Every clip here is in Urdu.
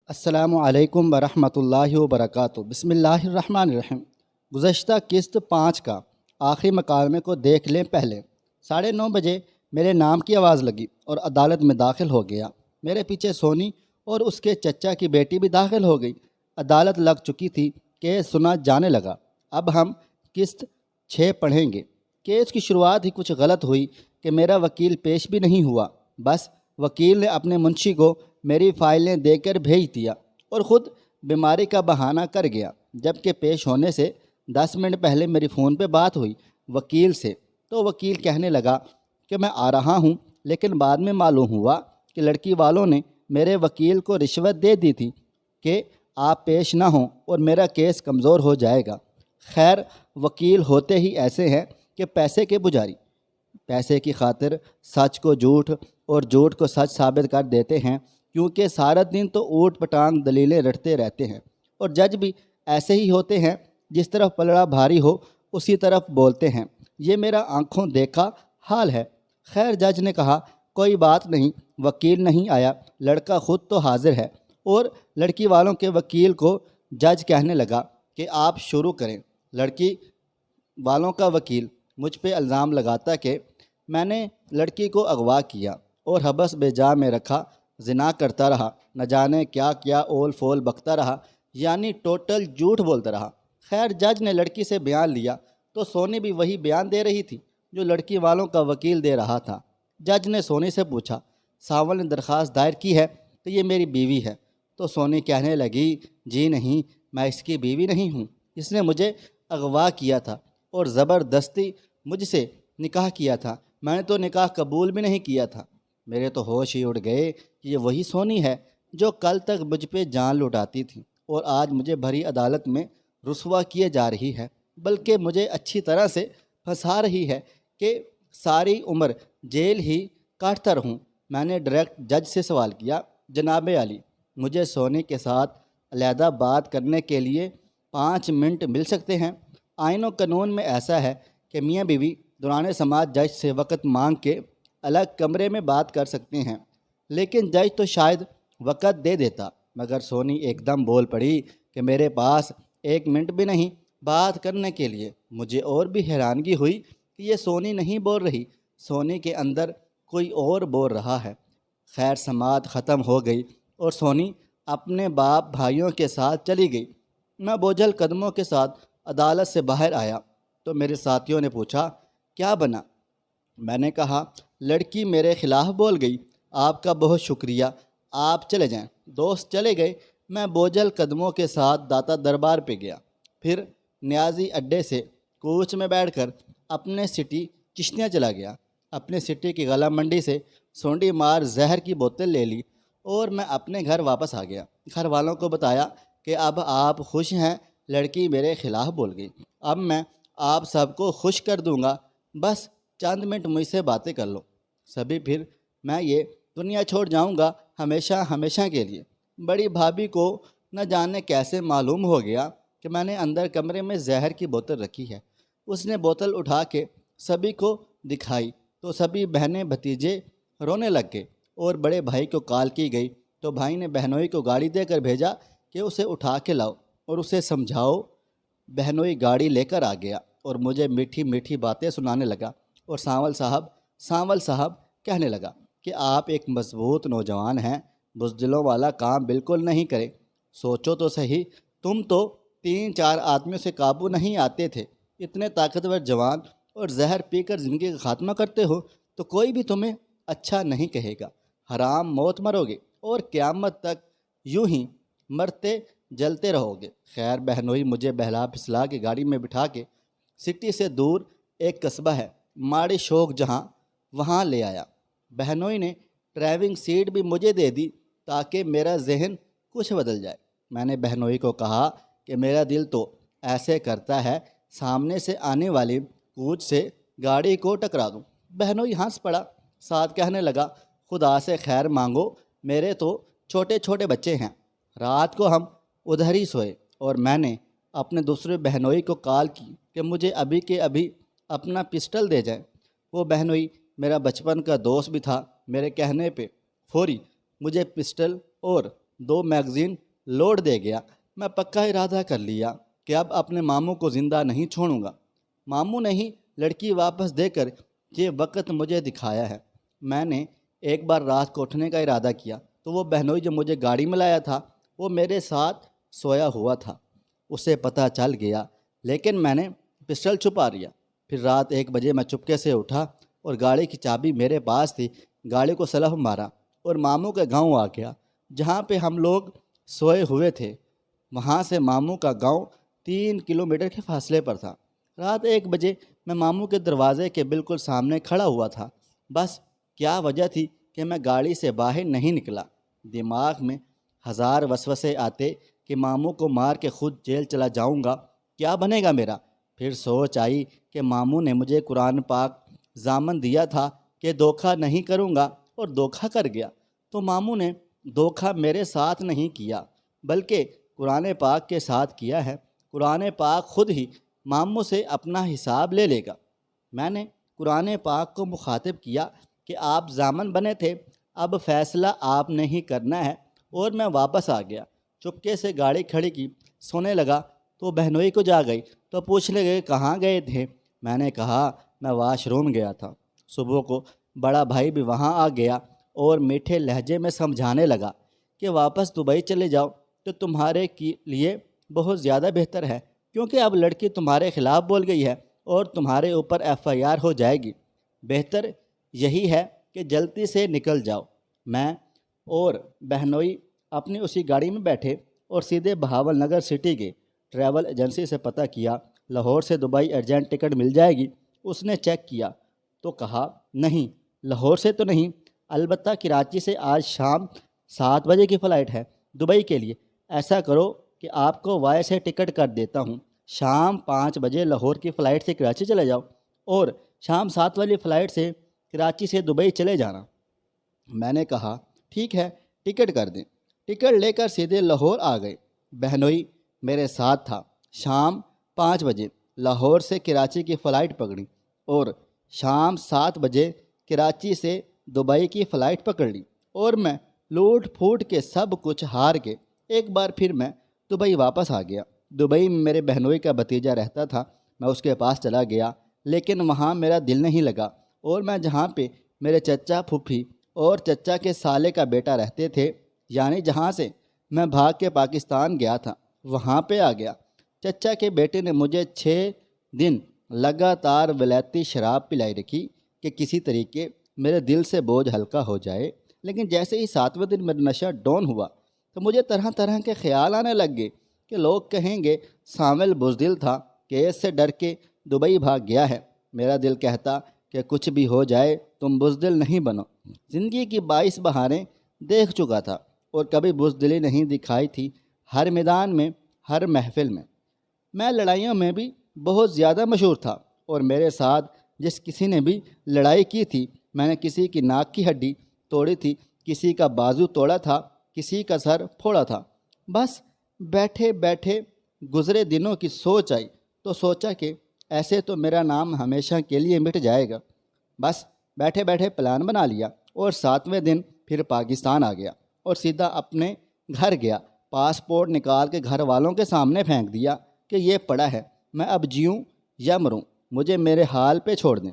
السلام علیکم ورحمۃ اللہ وبرکاتہ۔ بسم اللہ الرحمن الرحیم۔ گزشتہ قسط 5 کا آخری مکالمے کو دیکھ لیں۔ پہلے 9:30 بجے میرے نام کی آواز لگی اور عدالت میں داخل ہو گیا۔ میرے پیچھے سونی اور اس کے چچا کی بیٹی بھی داخل ہو گئی۔ عدالت لگ چکی تھی، کیس سنا جانے لگا۔ اب ہم قسط 6 پڑھیں گے۔ کیس کی شروعات ہی کچھ غلط ہوئی کہ میرا وکیل پیش بھی نہیں ہوا۔ بس وکیل نے اپنے منشی کو میری فائلیں دے کر بھیج دیا اور خود بیماری کا بہانہ کر گیا، جبکہ پیش ہونے سے 10 منٹ پہلے میری فون پہ بات ہوئی وکیل سے، تو وکیل کہنے لگا کہ میں آ رہا ہوں، لیکن بعد میں معلوم ہوا کہ لڑکی والوں نے میرے وکیل کو رشوت دے دی تھی کہ آپ پیش نہ ہوں اور میرا کیس کمزور ہو جائے گا۔ خیر، وکیل ہوتے ہی ایسے ہیں کہ پیسے کے پجاری، پیسے کی خاطر سچ کو جھوٹ اور جھوٹ کو سچ ثابت کر دیتے ہیں، کیونکہ سارا دن تو اوٹ پٹانگ دلیلیں رٹتے رہتے ہیں۔ اور جج بھی ایسے ہی ہوتے ہیں، جس طرف پلڑا بھاری ہو اسی طرف بولتے ہیں۔ یہ میرا آنکھوں دیکھا حال ہے۔ خیر، جج نے کہا کوئی بات نہیں، وکیل نہیں آیا، لڑکا خود تو حاضر ہے۔ اور لڑکی والوں کے وکیل کو جج کہنے لگا کہ آپ شروع کریں۔ لڑکی والوں کا وکیل مجھ پہ الزام لگاتا کہ میں نے لڑکی کو اغوا کیا اور حبس بے جا میں رکھا، زنا کرتا رہا، نہ جانے کیا کیا اول فول بکتا رہا، یعنی ٹوٹل جھوٹ بولتا رہا۔ خیر، جج نے لڑکی سے بیان لیا تو سونی بھی وہی بیان دے رہی تھی جو لڑکی والوں کا وکیل دے رہا تھا۔ جج نے سونی سے پوچھا، ساول نے درخواست دائر کی ہے کہ یہ میری بیوی ہے؟ تو سونی کہنے لگی، جی نہیں، میں اس کی بیوی نہیں ہوں، اس نے مجھے اغوا کیا تھا اور زبردستی مجھ سے نکاح کیا تھا، میں نے تو نکاح قبول بھی نہیں کیا تھا۔ میرے تو ہوش ہی اڑ گئے کہ یہ وہی سونی ہے جو کل تک مجھ پہ جان لٹاتی تھی اور آج مجھے بھری عدالت میں رسوا کیے جا رہی ہے، بلکہ مجھے اچھی طرح سے پھنسا رہی ہے کہ ساری عمر جیل ہی کاٹتا رہوں۔ میں نے ڈائریکٹ جج سے سوال کیا، جناب عالی، مجھے سونی کے ساتھ علیحدہ بات کرنے کے لیے 5 منٹ مل سکتے ہیں؟ آئین و قانون میں ایسا ہے کہ میاں بیوی دوران سماعت جج سے وقت مانگ کے الگ کمرے میں بات کر سکتے ہیں، لیکن جج تو شاید وقت دے دیتا، مگر سونی ایک دم بول پڑی کہ میرے پاس 1 منٹ بھی نہیں بات کرنے کے لیے۔ مجھے اور بھی حیرانگی ہوئی کہ یہ سونی نہیں بول رہی، سونی کے اندر کوئی اور بول رہا ہے۔ خیر، سماعت ختم ہو گئی اور سونی اپنے باپ بھائیوں کے ساتھ چلی گئی۔ میں بوجھل قدموں کے ساتھ عدالت سے باہر آیا تو میرے ساتھیوں نے پوچھا، کیا بنا؟ میں نے کہا، لڑکی میرے خلاف بول گئی، آپ کا بہت شکریہ، آپ چلے جائیں۔ دوست چلے گئے، میں بوجھل قدموں کے ساتھ داتا دربار پہ گیا، پھر نیازی اڈے سے کوچ میں بیٹھ کر اپنے سٹی چشتیاں چلا گیا۔ اپنے سٹی کی غلہ منڈی سے سونڈی مار زہر کی بوتل لے لی اور میں اپنے گھر واپس آ گیا۔ گھر والوں کو بتایا کہ اب آپ خوش ہیں، لڑکی میرے خلاف بول گئی، اب میں آپ سب کو خوش کر دوں گا، بس چند منٹ مجھ سے باتیں کر لو، سبھی پھر میں یہ دنیا چھوڑ جاؤں گا ہمیشہ ہمیشہ کے لیے۔ بڑی بھابھی کو نہ جانے کیسے معلوم ہو گیا کہ میں نے اندر کمرے میں زہر کی بوتل رکھی ہے۔ اس نے بوتل اٹھا کے سبھی کو دکھائی تو سبھی بہنیں بھتیجے رونے لگ گئے اور بڑے بھائی کو کال کی گئی تو بھائی نے بہنوئی کو گاڑی دے کر بھیجا کہ اسے اٹھا کے لاؤ اور اسے سمجھاؤ۔ بہنوئی گاڑی لے کر آ گیا اور مجھے میٹھی میٹھی باتیں سنانے لگا اور سانول صاحب کہنے لگا کہ آپ ایک مضبوط نوجوان ہیں، بزدلوں والا کام بالکل نہیں کرے۔ سوچو تو صحیح، تم تو 3-4 آدمیوں سے قابو نہیں آتے تھے، اتنے طاقتور جوان اور زہر پی کر زندگی کا خاتمہ کرتے ہو تو کوئی بھی تمہیں اچھا نہیں کہے گا، حرام موت مرو گے اور قیامت تک یوں ہی مرتے جلتے رہو گے۔ خیر، بہنوئی مجھے بہلا پھسلا کے گاڑی میں بٹھا کے سٹی سے دور ایک قصبہ ہے ماڑی شوق جہاں، وہاں لے آیا۔ بہنوئی نے ڈرائیونگ سیٹ بھی مجھے دے دی تاکہ میرا ذہن کچھ بدل جائے۔ میں نے بہنوئی کو کہا کہ میرا دل تو ایسے کرتا ہے سامنے سے آنے والی کوچ سے گاڑی کو ٹکرا دوں۔ بہنوئی ہنس پڑا، ساتھ کہنے لگا، خدا سے خیر مانگو، میرے تو چھوٹے چھوٹے بچے ہیں۔ رات کو ہم ادھر ہی سوئے اور میں نے اپنے دوسرے بہنوئی کو کال کی کہ مجھے ابھی کے ابھی اپنا پسٹل دے جائیں۔ وہ بہنوئی میرا بچپن کا دوست بھی تھا، میرے کہنے پہ فوری مجھے پسٹل اور 2 میگزین لوڈ دے گیا۔ میں پکا ارادہ کر لیا کہ اب اپنے ماموں کو زندہ نہیں چھوڑوں گا۔ ماموں نے ہی لڑکی واپس دے کر یہ وقت مجھے دکھایا ہے۔ میں نے ایک بار رات کو اٹھنے کا ارادہ کیا تو وہ بہنوئی جو مجھے گاڑی میں لایا تھا وہ میرے ساتھ سویا ہوا تھا۔ اسے پتہ چل گیا، لیکن میں نے پسٹل چھپا لیا۔ پھر رات 1 بجے میں چپکے سے اٹھا اور گاڑی کی چابی میرے پاس تھی، گاڑی کو سلف مارا اور ماموں کے گاؤں آ گیا جہاں پہ ہم لوگ سوئے ہوئے تھے۔ وہاں سے ماموں کا گاؤں 3 کلومیٹر کے فاصلے پر تھا۔ رات 1 بجے میں ماموں کے دروازے کے بالکل سامنے کھڑا ہوا تھا۔ بس کیا وجہ تھی کہ میں گاڑی سے باہر نہیں نکلا۔ دماغ میں 1000 وسوسے آتے کہ ماموں کو مار کے خود جیل چلا جاؤں گا، کیا بنے گا میرا۔ پھر سوچ آئی کہ ماموں نے مجھے قرآن پاک ضامن دیا تھا کہ دھوکہ نہیں کروں گا، اور دھوکہ کر گیا۔ تو ماموں نے دھوکہ میرے ساتھ نہیں کیا بلکہ قرآن پاک کے ساتھ کیا ہے۔ قرآن پاک خود ہی ماموں سے اپنا حساب لے لے گا۔ میں نے قرآن پاک کو مخاطب کیا کہ آپ ضامن بنے تھے، اب فیصلہ آپ نے ہی کرنا ہے، اور میں واپس آ گیا۔ چپکے سے گاڑی کھڑی کی، سونے لگا تو بہنوئی کو جا گئی تو پوچھنے لگے کہاں گئے تھے۔ میں نے کہا میں واش روم گیا تھا۔ صبح کو بڑا بھائی بھی وہاں آ گیا اور میٹھے لہجے میں سمجھانے لگا کہ واپس دبئی چلے جاؤ تو تمہارے لیے بہت زیادہ بہتر ہے، کیونکہ اب لڑکی تمہارے خلاف بول گئی ہے اور تمہارے اوپر FIR ہو جائے گی۔ بہتر یہی ہے کہ جلدی سے نکل جاؤ۔ میں اور بہنوئی اپنی اسی گاڑی میں بیٹھے اور سیدھے بہاول نگر سٹی گئے۔ ٹریول ایجنسی سے پتہ کیا لاہور سے دبئی ارجنٹ ٹکٹ مل جائے گی۔ اس نے چیک کیا تو کہا نہیں، لاہور سے تو نہیں، البتہ کراچی سے آج شام 7 بجے کی فلائٹ ہے دبئی کے لیے۔ ایسا کرو کہ آپ کو وائے سے ٹکٹ کر دیتا ہوں، شام 5 بجے لاہور کی فلائٹ سے کراچی چلے جاؤ اور شام 7 والی فلائٹ سے کراچی سے دبئی چلے جانا۔ میں نے کہا ٹھیک ہے، ٹکٹ کر دیں۔ ٹکٹ لے کر سیدھے لاہور آ گئے۔ بہنوئی میرے ساتھ تھا۔ شام 5 بجے لاہور سے کراچی کی فلائٹ پکڑی اور شام 7 بجے کراچی سے دبئی کی فلائٹ پکڑ لی، اور میں لوٹ پھوٹ کے سب کچھ ہار کے ایک بار پھر میں دبئی واپس آ گیا۔ دبئی میں میرے بہنوئی کا بھتیجا رہتا تھا، میں اس کے پاس چلا گیا، لیکن وہاں میرا دل نہیں لگا، اور میں جہاں پہ میرے چچا پھوپھی اور چچا کے سالے کا بیٹا رہتے تھے، یعنی جہاں سے میں بھاگ کے پاکستان گیا تھا، وہاں پہ آ گیا۔ چچا کے بیٹے نے مجھے 6 دن لگاتار ولایتی شراب پلائی رکھی کہ کسی طریقے میرے دل سے بوجھ ہلکا ہو جائے، لیکن جیسے ہی 7ویں دن میرا نشہ ڈاؤن ہوا تو مجھے طرح طرح کے خیال آنے لگ گئے کہ لوگ کہیں گے سامل بزدل تھا، کیس سے ڈر کے دبئی بھاگ گیا ہے۔ میرا دل کہتا کہ کچھ بھی ہو جائے تم بزدل نہیں بنو۔ زندگی کی 22 بہاریں دیکھ چکا تھا اور کبھی بزدلی نہیں دکھائی تھی۔ ہر میدان میں، ہر محفل میں لڑائیوں میں بھی بہت زیادہ مشہور تھا، اور میرے ساتھ جس کسی نے بھی لڑائی کی تھی، میں نے کسی کی ناک کی ہڈی توڑی تھی، کسی کا بازو توڑا تھا، کسی کا سر پھوڑا تھا۔ بس بیٹھے بیٹھے گزرے دنوں کی سوچ آئی تو سوچا کہ ایسے تو میرا نام ہمیشہ کے لیے مٹ جائے گا۔ بس بیٹھے بیٹھے پلان بنا لیا اور 7ویں دن پھر پاکستان آ گیا اور سیدھا اپنے گھر گیا۔ پاسپورٹ نکال کے گھر والوں کے سامنے پھینک دیا کہ یہ پڑا ہے، میں اب جیوں یا مروں، مجھے میرے حال پہ چھوڑ دیں۔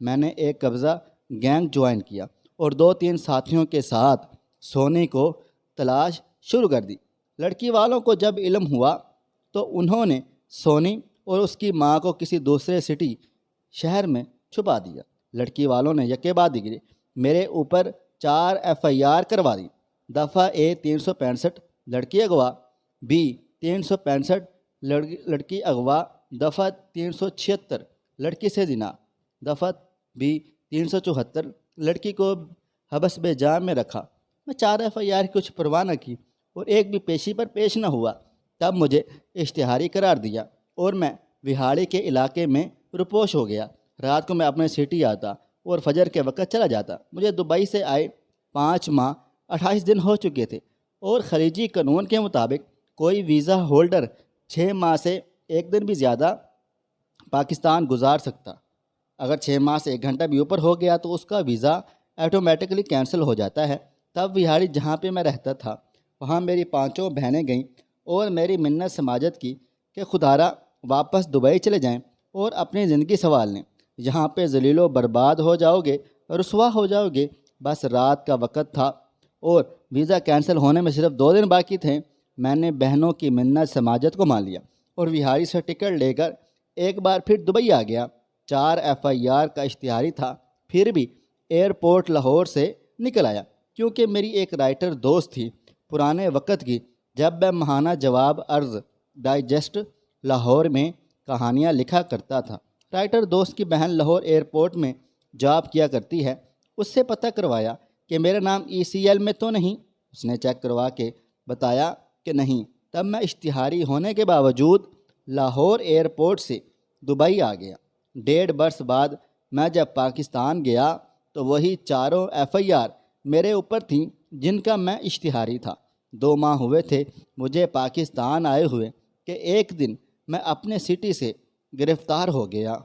میں نے ایک قبضہ گینگ جوائن کیا اور 2-3 ساتھیوں کے ساتھ سونی کو تلاش شروع کر دی۔ لڑکی والوں کو جب علم ہوا تو انہوں نے سونی اور اس کی ماں کو کسی دوسرے سٹی شہر میں چھپا دیا۔ لڑکی والوں نے یکے بعد دیگرے میرے اوپر 4 FIR کروا دی۔ دفعہ A 365 لڑکی اغوا، B 365 لڑکی اغوا، دفعہ 376 لڑکی سے زنا، دفعہ B 374 لڑکی کو حبس بے جان میں رکھا۔ میں 4 FIR کی کچھ پرواہ نہ کی اور ایک بھی پیشی پر پیش نہ ہوا۔ تب مجھے اشتہاری قرار دیا اور میں وہاڑی کے علاقے میں روپوش ہو گیا۔ رات کو میں اپنے سٹی آتا اور فجر کے وقت چلا جاتا۔ مجھے دبئی سے آئے 5 ماہ 28 دن ہو چکے تھے، اور خلیجی قانون کے مطابق کوئی ویزا ہولڈر 6 ماہ سے 1 دن بھی زیادہ پاکستان گزار سکتا۔ اگر 6 ماہ سے 1 گھنٹہ بھی اوپر ہو گیا تو اس کا ویزا آٹومیٹکلی کینسل ہو جاتا ہے۔ تب وہاڑی جہاں پہ میں رہتا تھا وہاں میری پانچوں بہنیں گئیں اور میری منت سماجت کی کہ خدارا واپس دبئی چلے جائیں اور اپنی زندگی سنوال لیں، یہاں پہ ذلیل و برباد ہو جاؤ گے، رسوا ہو جاؤ گے۔ بس رات کا وقت تھا اور ویزا کینسل ہونے میں صرف 2 دن باقی تھے۔ میں نے بہنوں کی منت سماجت کو مان لیا اور وہاری سے ٹکٹ لے کر ایک بار پھر دبئی آ گیا۔ 4 FIR کا اشتہاری تھا، پھر بھی ایئرپورٹ لاہور سے نکل آیا، کیونکہ میری ایک رائٹر دوست تھی پرانے وقت کی، جب میں ماہانہ جواب ارض ڈائجسٹ لاہور میں کہانیاں لکھا کرتا تھا۔ رائٹر دوست کی بہن لاہور ایئرپورٹ میں جاب کیا کرتی ہے، اس سے پتہ کروایا کہ میرا نام ECL میں تو نہیں۔ اس نے چیک کروا کے بتایا کہ نہیں۔ تب میں اشتہاری ہونے کے باوجود لاہور ایئرپورٹ سے دبئی آ گیا۔ 1.5 برس بعد میں جب پاکستان گیا تو وہی 4 FIR میرے اوپر تھیں جن کا میں اشتہاری تھا۔ 2 ماہ ہوئے تھے مجھے پاکستان آئے ہوئے کہ ایک دن میں اپنے سٹی سے گرفتار ہو گیا۔